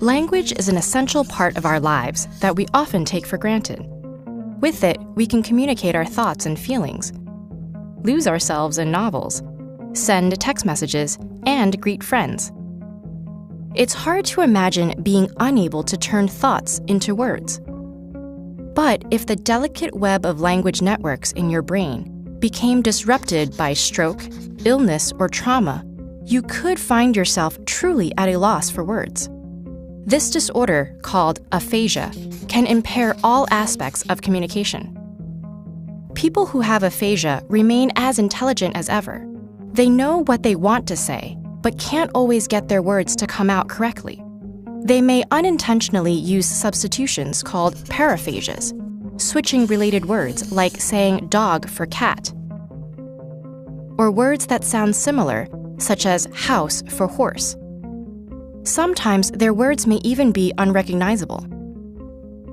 Language is an essential part of our lives that we often take for granted. With it, we can communicate our thoughts and feelings, lose ourselves in novels, send text messages, and greet friends. It's hard to imagine being unable to turn thoughts into words. But if the delicate web of language networks in your brain became disrupted by stroke, illness, or trauma, you could find yourself truly at a loss for words. This disorder, called aphasia, can impair all aspects of communication. People who have aphasia remain as intelligent as ever. They know what they want to say, but can't always get their words to come out correctly. They may unintentionally use substitutions called paraphasias, switching related words like saying dog for cat, or words that sound similar, such as house for horse. Sometimes their words may even be unrecognizable.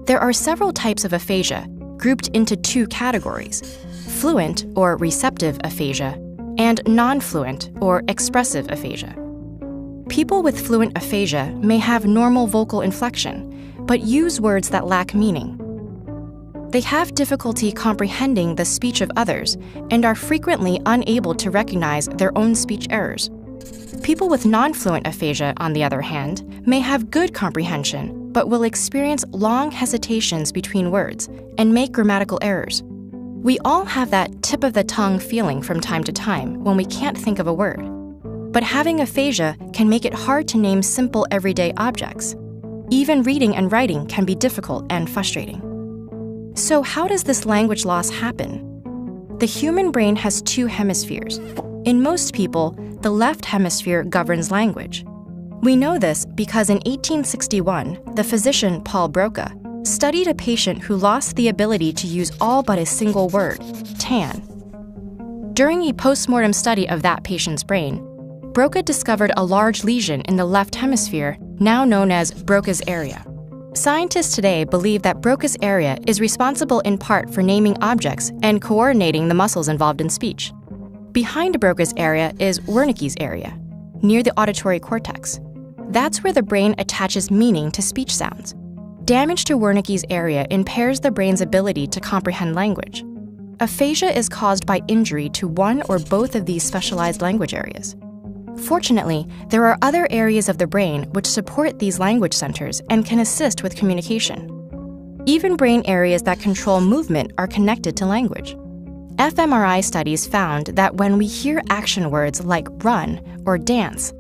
There are several types of aphasia, grouped into two categories: fluent or receptive aphasia, and non-fluent or expressive aphasia. People with fluent aphasia may have normal vocal inflection, but use words that lack meaning. They have difficulty comprehending the speech of others and are frequently unable to recognize their own speech errors. People with non-fluent aphasia, on the other hand, may have good comprehension, but will experience long hesitations between words and make grammatical errors. We all have that tip-of-the-tongue feeling from time to time when we can't think of a word. But having aphasia can make it hard to name simple everyday objects. Even reading and writing can be difficult and frustrating. So how does this language loss happen? The human brain has two hemispheres. In most people, the left hemisphere governs language. We know this because in 1861, the physician Paul Broca studied a patient who lost the ability to use all but a single word, tan. During a postmortem study of that patient's brain, Broca discovered a large lesion in the left hemisphere, now known as Broca's area. Scientists today believe that Broca's area is responsible in part for naming objects and coordinating the muscles involved in speech. Behind Broca's area is Wernicke's area, near the auditory cortex. That's where the brain attaches meaning to speech sounds. Damage to Wernicke's area impairs the brain's ability to comprehend language. Aphasia is caused by injury to one or both of these specialized language areas. Fortunately, there are other areas of the brain which support these language centers and can assist with communication. Even brain areas that control movement are connected to language. fMRI studies found that when we hear action words like run or dance,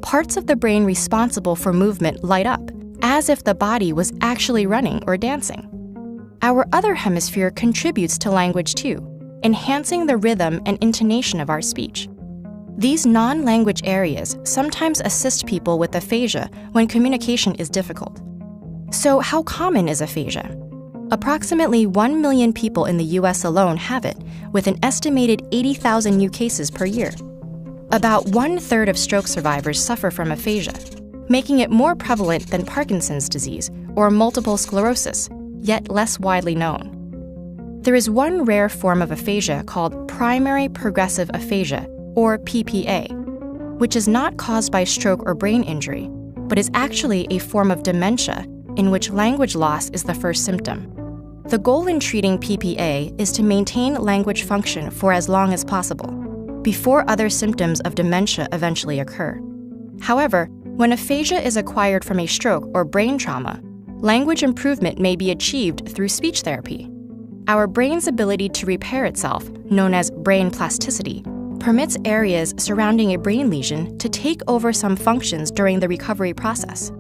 parts of the brain responsible for movement light up, as if the body was actually running or dancing. Our other hemisphere contributes to language too, enhancing the rhythm and intonation of our speech. These non-language areas sometimes assist people with aphasia when communication is difficult. So how common is aphasia? Approximately 1 million people in the US alone have it, with an estimated 80,000 new cases per year. About 1/3 of stroke survivors suffer from aphasia, making it more prevalent than Parkinson's disease or multiple sclerosis, yet less widely known. There is one rare form of aphasia called primary progressive aphasia, or PPA, which is not caused by stroke or brain injury, but is actually a form of dementia in which language loss is the first symptom. The goal in treating PPA is to maintain language function for as long as possible, before other symptoms of dementia eventually occur. However, when aphasia is acquired from a stroke or brain trauma, language improvement may be achieved through speech therapy. Our brain's ability to repair itself, known as brain plasticity, permits areas surrounding a brain lesion to take over some functions during the recovery process.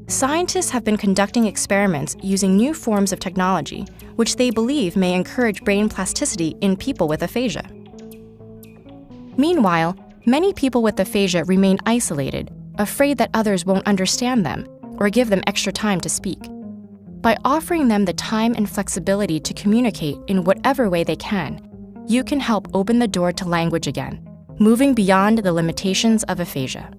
Scientists have been conducting experiments using new forms of technology, which they believe may encourage brain plasticity in people with aphasia. Meanwhile, many people with aphasia remain isolated, afraid that others won't understand them or give them extra time to speak. By offering them the time and flexibility to communicate in whatever way they can, you can help open the door to language again, moving beyond the limitations of aphasia.